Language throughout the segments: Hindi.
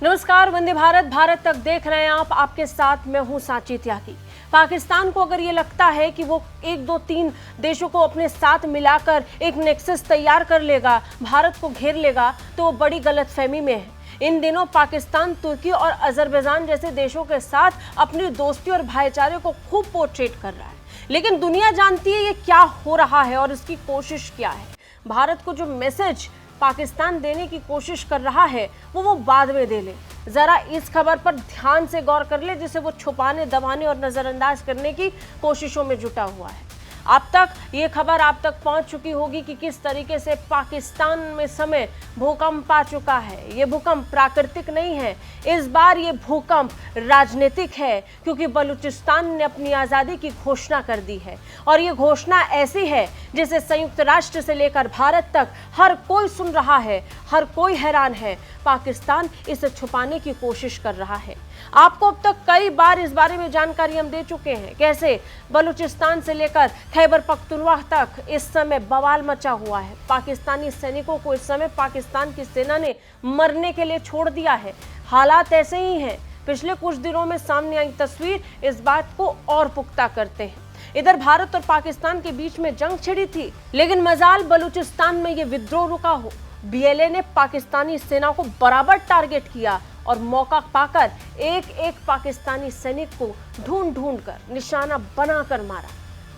नमस्कार, वंदे भारत। भारत तक देख रहे हैं आप, आपके साथ मैं हूं सांची त्यागी। पाकिस्तान को अगर ये लगता है कि वो 1, 2, 3 देशों को अपने साथ मिलाकर एक नेक्सस तैयार कर लेगा, भारत को घेर लेगा, तो वो बड़ी गलतफहमी में है। इन दिनों पाकिस्तान तुर्की और अजरबैजान जैसे देशों के साथ अपनी दोस्ती और भाईचारे को खूब पोर्ट्रेट कर रहा है, लेकिन दुनिया जानती है ये क्या हो रहा है और इसकी कोशिश क्या है। भारत को जो मैसेज पाकिस्तान देने की कोशिश कर रहा है वो बाद में दे ले। जरा इस खबर पर ध्यान से गौर कर ले, जिसे वो छुपाने, दबाने और नजरअंदाज करने की कोशिशों में जुटा हुआ है। अब तक ये खबर आप तक पहुंच चुकी होगी कि किस तरीके से पाकिस्तान में समय भूकंप आ चुका है। ये भूकंप प्राकृतिक नहीं है, इस बार ये भूकंप राजनीतिक है, क्योंकि बलूचिस्तान ने अपनी आज़ादी की घोषणा कर दी है। और ये घोषणा ऐसी है जिसे संयुक्त राष्ट्र से लेकर भारत तक हर कोई सुन रहा है, हर कोई हैरान है। पाकिस्तान इसे छुपाने की कोशिश कर रहा है। आपको अब तक कई बार इस बारे में जानकारी हम दे चुके हैं, कैसे बलूचिस्तान से लेकर खैबर पख्तूनख्वा तक इस समय बवाल मचा हुआ है। पाकिस्तानी सैनिकों को इस समय पाकिस्तान की सेना ने मरने के लिए छोड़ दिया है। हालात ऐसे ही हैं। पिछले कुछ दिनों में सामने आई तस्वीर इस बात को और पुख्ता करते हैं। इधर भारत और पाकिस्तान के बीच में जंग छिड़ी थी, लेकिन मजाल बलूचिस्तान में ये विद्रोह रुका हो। बीएलए ने पाकिस्तानी सेना को बराबर टारगेट किया और मौका पाकर एक एक पाकिस्तानी सैनिक को ढूंढ ढूंढ कर निशाना बनाकर मारा।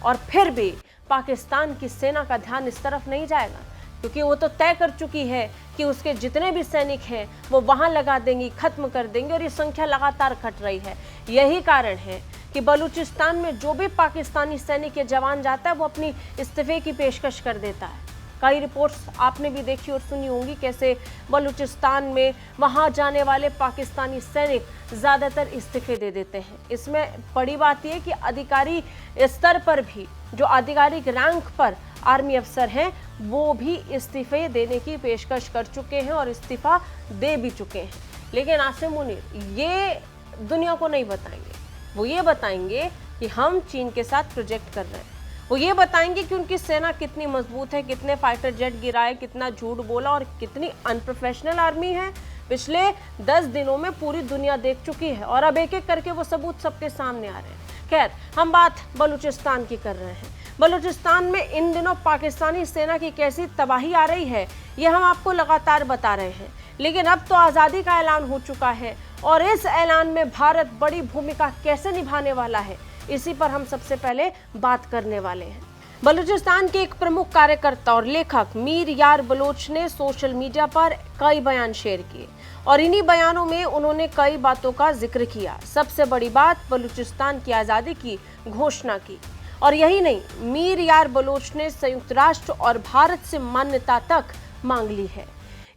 और फिर भी पाकिस्तान की सेना का ध्यान इस तरफ नहीं जाएगा, क्योंकि वो तो तय कर चुकी है कि उसके जितने भी सैनिक हैं वो वहां लगा देंगी, खत्म कर देंगे, और ये संख्या लगातार घट रही है। यही कारण है कि बलूचिस्तान में जो भी पाकिस्तानी सैनिक या जवान जाता है वो अपनी इस्तीफे की पेशकश कर देता है। कई रिपोर्ट्स आपने भी देखी और सुनी होंगी, कैसे बलूचिस्तान में वहां जाने वाले पाकिस्तानी सैनिक ज़्यादातर इस्तीफे दे देते हैं। इसमें बड़ी बात यह है कि अधिकारी स्तर पर भी, जो आधिकारिक रैंक पर आर्मी अफसर हैं, वो भी इस्तीफे देने की पेशकश कर चुके हैं और इस्तीफा दे भी चुके हैं। लेकिन आसिम मुनीर ये दुनिया को नहीं बताएंगे। वो ये बताएंगे कि हम चीन के साथ प्रोजेक्ट कर रहे हैं। वो ये बताएंगे कि उनकी सेना कितनी मजबूत है, कितने फाइटर जेट गिराए, कितना झूठ बोला और कितनी अनप्रोफेशनल आर्मी है। पिछले 10 दिनों में पूरी दुनिया देख चुकी है और अब एक एक करके वो सबूत सबके सामने आ रहे हैं। खैर, हम बात बलूचिस्तान की कर रहे हैं। बलूचिस्तान में इन दिनों पाकिस्तानी सेना की कैसी तबाही आ रही है, ये हम आपको लगातार बता रहे हैं। लेकिन अब तो आज़ादी का ऐलान हो चुका है और इस ऐलान में भारत बड़ी भूमिका कैसे निभाने वाला है, इसी पर हम सबसे पहले बात करने वाले हैं। बलूचिस्तान के एक प्रमुख कार्यकर्ता और लेखक मीर यार बलोच ने सोशल मीडिया पर कई बयान शेयर किए और इन्हीं बयानों में उन्होंने कई बातों का जिक्र किया। सबसे बड़ी बात, बलूचिस्तान की आज़ादी की घोषणा की। और यही नहीं, मीर यार बलोच ने संयुक्त राष्ट्र और भारत से मान्यता तक मांग ली है।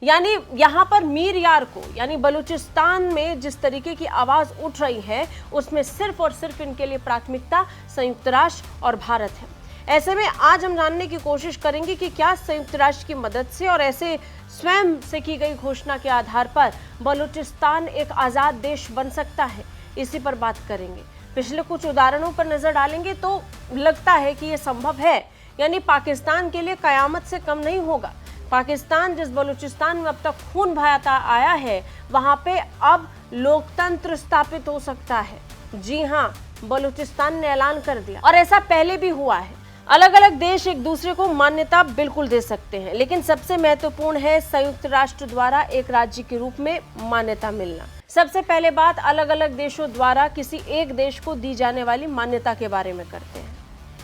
यानी यहाँ पर मीर यार को, यानी बलूचिस्तान में जिस तरीके की आवाज़ उठ रही है, उसमें सिर्फ और सिर्फ इनके लिए प्राथमिकता संयुक्त राष्ट्र और भारत है। ऐसे में आज हम जानने की कोशिश करेंगे कि क्या संयुक्त राष्ट्र की मदद से और ऐसे स्वयं से की गई घोषणा के आधार पर बलूचिस्तान एक आज़ाद देश बन सकता है। इसी पर बात करेंगे। पिछले कुछ उदाहरणों पर नज़र डालेंगे तो लगता है कि ये संभव है। यानी पाकिस्तान के लिए कयामत से कम नहीं होगा। पाकिस्तान जिस बलूचिस्तान में अब तक खून बहाता आया है, वहाँ पे अब लोकतंत्र स्थापित हो सकता है। जी हाँ, बलूचिस्तान ने ऐलान कर दिया और ऐसा पहले भी हुआ है। अलग अलग देश एक दूसरे को मान्यता बिल्कुल दे सकते हैं, लेकिन सबसे महत्वपूर्ण है संयुक्त राष्ट्र द्वारा एक राज्य के रूप में मान्यता मिलना। सबसे पहले बात अलग अलग देशों द्वारा किसी एक देश को दी जाने वाली मान्यता के बारे में करते हैं।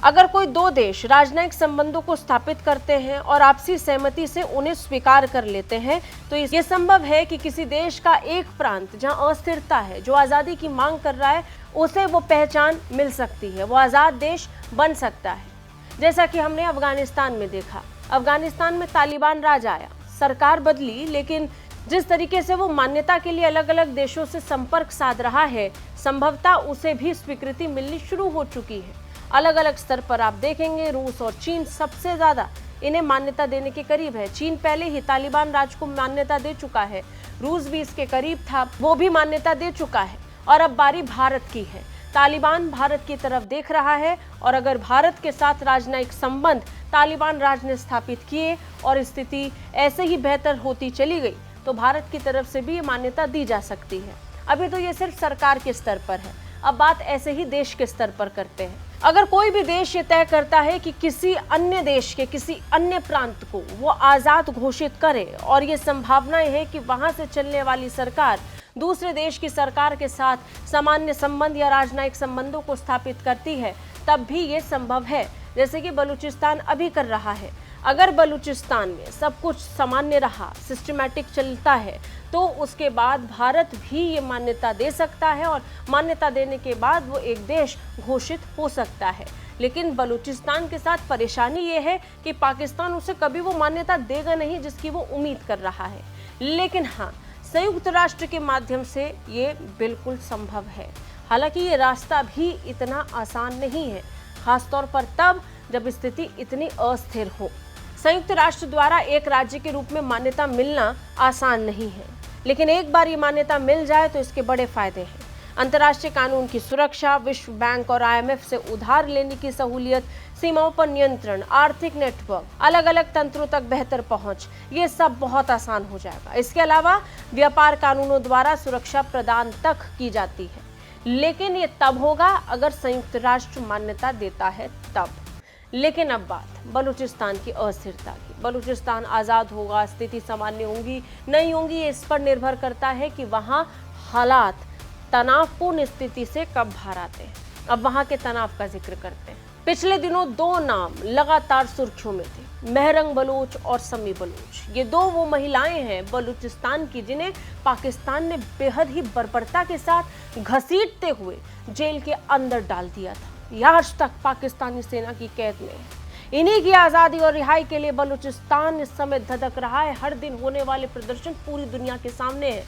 अगर कोई 2 देश राजनयिक संबंधों को स्थापित करते हैं और आपसी सहमति से उन्हें स्वीकार कर लेते हैं, तो ये संभव है कि किसी देश का एक प्रांत जहां अस्थिरता है, जो आज़ादी की मांग कर रहा है, उसे वो पहचान मिल सकती है, वो आज़ाद देश बन सकता है। जैसा कि हमने अफगानिस्तान में देखा। अफगानिस्तान में तालिबान राज आया, सरकार बदली, लेकिन जिस तरीके से वो मान्यता के लिए अलग अलग देशों से संपर्क साध रहा है, संभवतः उसे भी स्वीकृति मिलनी शुरू हो चुकी है। अलग अलग स्तर पर आप देखेंगे, रूस और चीन सबसे ज़्यादा इन्हें मान्यता देने के करीब है। चीन पहले ही तालिबान राज को मान्यता दे चुका है, रूस भी इसके करीब था, वो भी मान्यता दे चुका है। और अब बारी भारत की है। तालिबान भारत की तरफ देख रहा है और अगर भारत के साथ राजनयिक संबंध तालिबान राज ने स्थापित किए और स्थिति ऐसे ही बेहतर होती चली गई, तो भारत की तरफ से भी ये मान्यता दी जा सकती है। अभी तो ये सिर्फ सरकार के स्तर पर है, अब बात ऐसे ही देश के स्तर पर करते हैं। अगर कोई भी देश ये तय करता है कि किसी अन्य देश के किसी अन्य प्रांत को वो आज़ाद घोषित करे और ये संभावनाएं है कि वहां से चलने वाली सरकार दूसरे देश की सरकार के साथ सामान्य संबंध या राजनयिक संबंधों को स्थापित करती है, तब भी ये संभव है, जैसे कि बलूचिस्तान अभी कर रहा है। अगर बलूचिस्तान में सब कुछ सामान्य रहा, सिस्टमैटिक चलता है, तो उसके बाद भारत भी ये मान्यता दे सकता है और मान्यता देने के बाद वो एक देश घोषित हो सकता है। लेकिन बलूचिस्तान के साथ परेशानी ये है कि पाकिस्तान उसे कभी वो मान्यता देगा नहीं जिसकी वो उम्मीद कर रहा है। लेकिन हाँ, संयुक्त राष्ट्र के माध्यम से ये बिल्कुल संभव है। हालांकि ये रास्ता भी इतना आसान नहीं है, खासतौर पर तब जब स्थिति इतनी अस्थिर हो। संयुक्त राष्ट्र द्वारा एक राज्य के रूप में मान्यता मिलना आसान नहीं है, लेकिन एक बार ये मान्यता मिल जाए तो इसके बड़े फायदे हैं। अंतर्राष्ट्रीय कानून की सुरक्षा, विश्व बैंक और IMF से उधार लेने की सहूलियत, सीमाओं पर नियंत्रण, आर्थिक नेटवर्क, अलग अलग तंत्रों तक बेहतर पहुंच, ये सब बहुत आसान हो जाएगा। इसके अलावा व्यापार कानूनों द्वारा सुरक्षा प्रदान तक की जाती है, लेकिन ये तब होगा अगर संयुक्त राष्ट्र मान्यता देता है तब। लेकिन अब बात बलूचिस्तान की अस्थिरता की। बलूचिस्तान आज़ाद होगा, स्थिति सामान्य होंगी नहीं होंगी, ये इस पर निर्भर करता है कि वहाँ हालात तनावपूर्ण स्थिति से कब बाहर आते हैं। अब वहाँ के तनाव का जिक्र करते हैं। पिछले दिनों दो नाम लगातार सुर्खियों में थे, मेहरंग बलूच और समी बलूच। ये दो वो महिलाएं हैं बलूचिस्तान की जिन्हें पाकिस्तान ने बेहद ही बर्बरता के साथ घसीटते हुए जेल के अंदर डाल दिया था। यह आज तक पाकिस्तानी सेना की कैद में है। इन्हीं की आज़ादी और रिहाई के लिए बलूचिस्तान इस समय धधक रहा है। हर दिन होने वाले प्रदर्शन पूरी दुनिया के सामने है,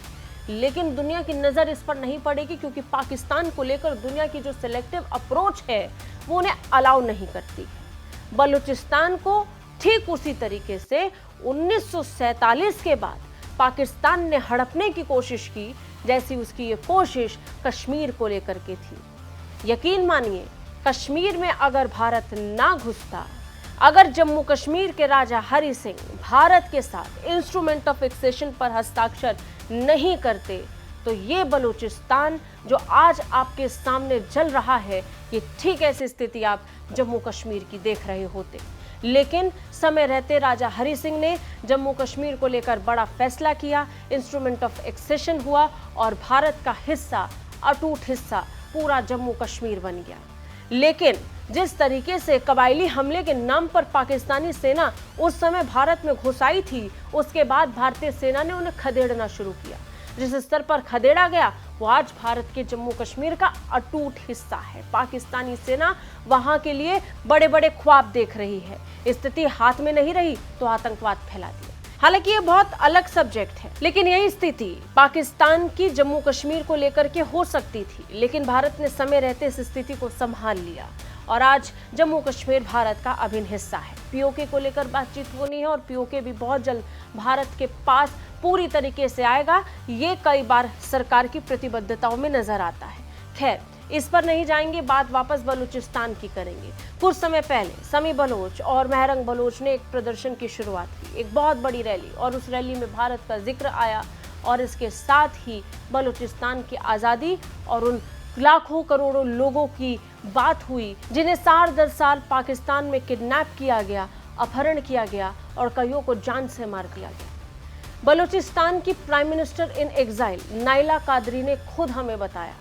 लेकिन दुनिया की नज़र इस पर नहीं पड़ेगी, क्योंकि पाकिस्तान को लेकर दुनिया की जो सिलेक्टिव अप्रोच है वो उन्हें अलाउ नहीं करती है। बलूचिस्तान को ठीक उसी तरीके से 1947 के बाद पाकिस्तान ने हड़पने की कोशिश की, जैसी उसकी ये कोशिश कश्मीर को लेकर के थी। यकीन मानिए, कश्मीर में अगर भारत ना घुसता, अगर जम्मू कश्मीर के राजा हरि सिंह भारत के साथ इंस्ट्रूमेंट ऑफ एक्सेशन पर हस्ताक्षर नहीं करते, तो ये बलूचिस्तान जो आज आपके सामने जल रहा है, ये ठीक ऐसी स्थिति आप जम्मू कश्मीर की देख रहे होते। लेकिन समय रहते राजा हरि सिंह ने जम्मू कश्मीर को लेकर बड़ा फैसला किया, इंस्ट्रूमेंट ऑफ एक्सेशन हुआ और भारत का हिस्सा, अटूट हिस्सा पूरा जम्मू कश्मीर बन गया। लेकिन जिस तरीके से कबायली हमले के नाम पर पाकिस्तानी सेना उस समय भारत में घुस आई थी, उसके बाद भारतीय सेना ने उन्हें खदेड़ना शुरू किया। जिस स्तर पर खदेड़ा गया वो आज भारत के जम्मू कश्मीर का अटूट हिस्सा है। पाकिस्तानी सेना वहां के लिए बड़े बड़े ख्वाब देख रही है। स्थिति हाथ में नहीं रही तो आतंकवाद फैला दिया। हालांकि ये बहुत अलग सब्जेक्ट है, लेकिन यही स्थिति पाकिस्तान की जम्मू कश्मीर को लेकर के हो सकती थी, लेकिन भारत ने समय रहते इस स्थिति को संभाल लिया और आज जम्मू कश्मीर भारत का अभिन्न हिस्सा है। पीओके को लेकर बातचीत होनी है और पीओके भी बहुत जल्द भारत के पास पूरी तरीके से आएगा। ये कई बार सरकार की प्रतिबद्धताओं में नजर आता है। खैर, इस पर नहीं जाएंगे, बात वापस बलूचिस्तान की करेंगे। कुछ समय पहले समी बलोच और मेहरंग बलोच ने एक प्रदर्शन की शुरुआत की, एक बहुत बड़ी रैली, और उस रैली में भारत का जिक्र आया और इसके साथ ही बलूचिस्तान की आज़ादी और उन लाखों करोड़ों लोगों की बात हुई जिन्हें साल दर साल पाकिस्तान में किडनैप किया गया, अपहरण किया गया और कईयों को जान से मार दिया गया। बलूचिस्तान की prime minister in exile Naila Qadri ने खुद हमें बताया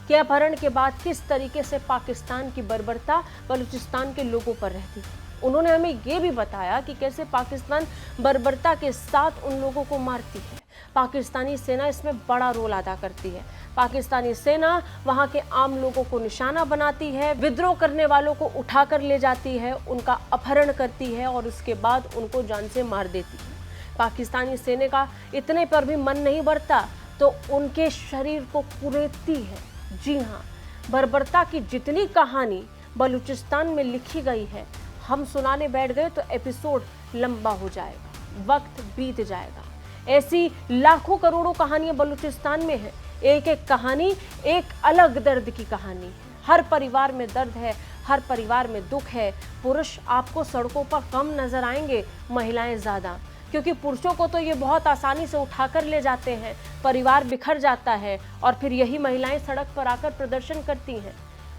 कि अपहरण के बाद किस तरीके से पाकिस्तान की बर्बरता बलूचिस्तान के लोगों पर रहती है। उन्होंने हमें ये भी बताया कि कैसे पाकिस्तान बर्बरता के साथ उन लोगों को मारती है। पाकिस्तानी सेना इसमें बड़ा रोल अदा करती है। पाकिस्तानी सेना वहां के आम लोगों को निशाना बनाती है, विद्रोह करने वालों को उठाकर ले जाती है, उनका अपहरण करती है और उसके बाद उनको जान से मार देती है। पाकिस्तानी सेना का इतने पर भी मन नहीं बढ़ता तो उनके शरीर को कुरेदती है। जी हाँ, बर्बरता की जितनी कहानी बलूचिस्तान में लिखी गई है, हम सुनाने बैठ गए तो एपिसोड लंबा हो जाएगा, वक्त बीत जाएगा। ऐसी लाखों करोड़ों कहानियां बलूचिस्तान में है। एक एक कहानी एक अलग दर्द की कहानी है। हर परिवार में दर्द है, हर परिवार में दुख है। पुरुष आपको सड़कों पर कम नजर आएंगे, महिलाएं ज्यादा, क्योंकि पुरुषों को तो ये बहुत आसानी से उठाकर ले जाते हैं, परिवार बिखर जाता है और फिर यही महिलाएं सड़क पर आकर प्रदर्शन करती हैं।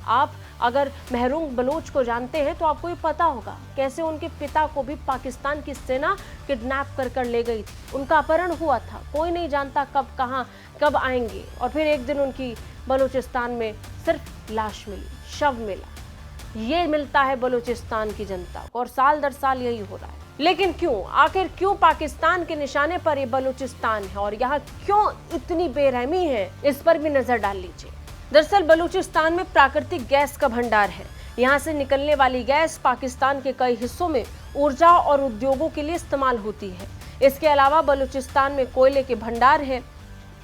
आप अगर महरूम बलोच को जानते हैं तो आपको ये पता होगा कैसे उनके पिता को भी पाकिस्तान की सेना किडनैप कर ले गई थी। उनका अपहरण हुआ था, कोई नहीं जानता कब कहाँ कब आएंगे, और फिर एक दिन उनकी बलूचिस्तान में सिर्फ लाश मिली, शव मिला। ये मिलता है बलूचिस्तान की जनता को और साल दर साल यही हो रहा है। लेकिन क्यों, आखिर क्यों पाकिस्तान के निशाने पर ये बलूचिस्तान है और यहाँ क्यों इतनी बेरहमी है, इस पर भी नजर डाल लीजिए। दरअसल बलूचिस्तान में प्राकृतिक गैस का भंडार है। यहाँ से निकलने वाली गैस पाकिस्तान के कई हिस्सों में ऊर्जा और उद्योगों के लिए इस्तेमाल होती है। इसके अलावा बलूचिस्तान में कोयले के भंडार है।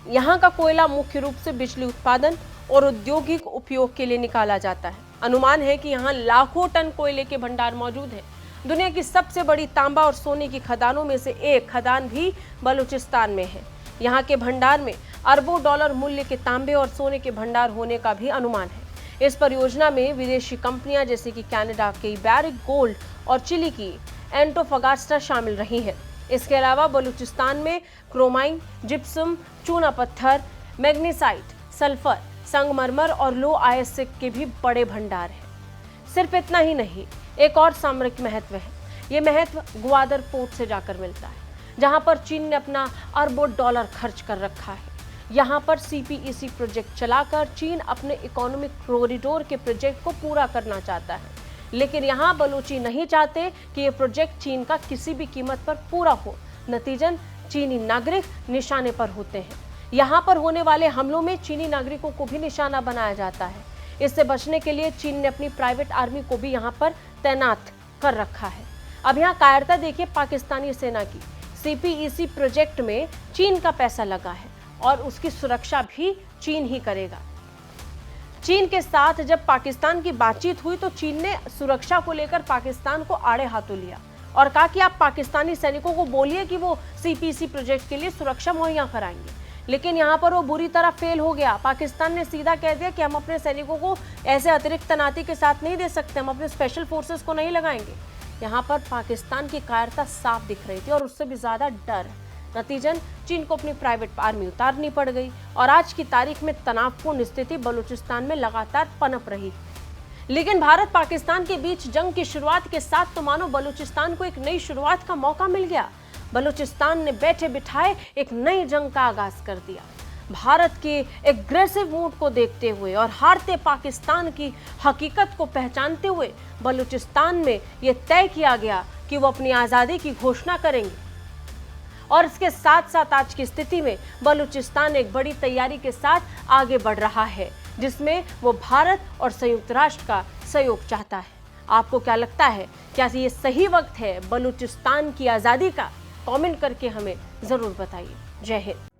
यहाँ का कोयला मुख्य रूप से बिजली उत्पादन और औद्योगिक उपयोग के लिए निकाला जाता है। अनुमान है कि यहाँ लाखों टन कोयले के भंडार मौजूद है। दुनिया की सबसे बड़ी तांबा और सोने की खदानों में से एक खदान भी बलूचिस्तान में है। यहाँ के भंडार में अरबों डॉलर मूल्य के तांबे और सोने के भंडार होने का भी अनुमान है। इस परियोजना में विदेशी कंपनियां जैसे कि कनाडा की बैरिक गोल्ड और चिली की एंटोफगास्टा शामिल रही हैं। इसके अलावा बलूचिस्तान में क्रोमाइन, जिप्सम, चूना पत्थर, मैग्नीसाइट, सल्फर, संगमरमर और लो आयस्क के भी बड़े भंडार हैं। सिर्फ इतना ही नहीं, एक और सामरिक महत्व है। ये महत्व ग्वादर पोर्ट से जाकर मिलता है, जहां पर चीन ने अपना अरबों डॉलर खर्च कर रखा है। यहाँ पर CPEC प्रोजेक्ट चलाकर चीन अपने इकोनॉमिक कॉरिडोर के प्रोजेक्ट को पूरा करना चाहता है। लेकिन यहाँ बलूची नहीं चाहते कि ये प्रोजेक्ट चीन का किसी भी कीमत पर पूरा हो। नतीजन चीनी नागरिक निशाने पर होते हैं। यहाँ पर होने वाले हमलों में चीनी नागरिकों को भी निशाना बनाया जाता है। इससे बचने के लिए चीन ने अपनी प्राइवेट आर्मी को भी यहाँ पर तैनात कर रखा है। अब यहाँ कायरता देखिए पाकिस्तानी सेना की। CPEC प्रोजेक्ट में चीन का पैसा लगा है और उसकी सुरक्षा भी चीन ही करेगा। चीन के साथ जब पाकिस्तान की बातचीत हुई तो चीन ने सुरक्षा को लेकर पाकिस्तान को आड़े हाथों लिया और कहा कि आप पाकिस्तानी सैनिकों को बोलिए कि वो CPEC प्रोजेक्ट के लिए सुरक्षा मुहैया कराएंगे। लेकिन यहाँ पर वो बुरी तरह फेल हो गया। पाकिस्तान ने सीधा कह दिया कि हम अपने सैनिकों को ऐसे अतिरिक्त तैनाती के साथ नहीं दे सकते, हम अपने स्पेशल फोर्सेस को नहीं लगाएंगे। यहाँ पर पाकिस्तान की कायरता साफ दिख रही थी और उससे भी ज्यादा डर। नतीजन चीन को अपनी प्राइवेट आर्मी उतारनी पड़ गई और आज की तारीख में तनावपूर्ण स्थिति बलूचिस्तान में लगातार पनप रही। लेकिन भारत पाकिस्तान के बीच जंग की शुरुआत के साथ तो मानो बलूचिस्तान को एक नई शुरुआत का मौका मिल गया। बलूचिस्तान ने बैठे बिठाए एक नई जंग का आगाज कर दिया। भारत के एग्रेसिव मूड को देखते हुए और हारते पाकिस्तान की हकीकत को पहचानते हुए बलूचिस्तान में यह तय किया गया कि वो अपनी आज़ादी की घोषणा करेंगे। और इसके साथ साथ आज की स्थिति में बलूचिस्तान एक बड़ी तैयारी के साथ आगे बढ़ रहा है, जिसमें वो भारत और संयुक्त राष्ट्र का सहयोग चाहता है। आपको क्या लगता है, क्या ये सही वक्त है बलूचिस्तान की आज़ादी का? कमेंट करके हमें ज़रूर बताइए। जय हिंद।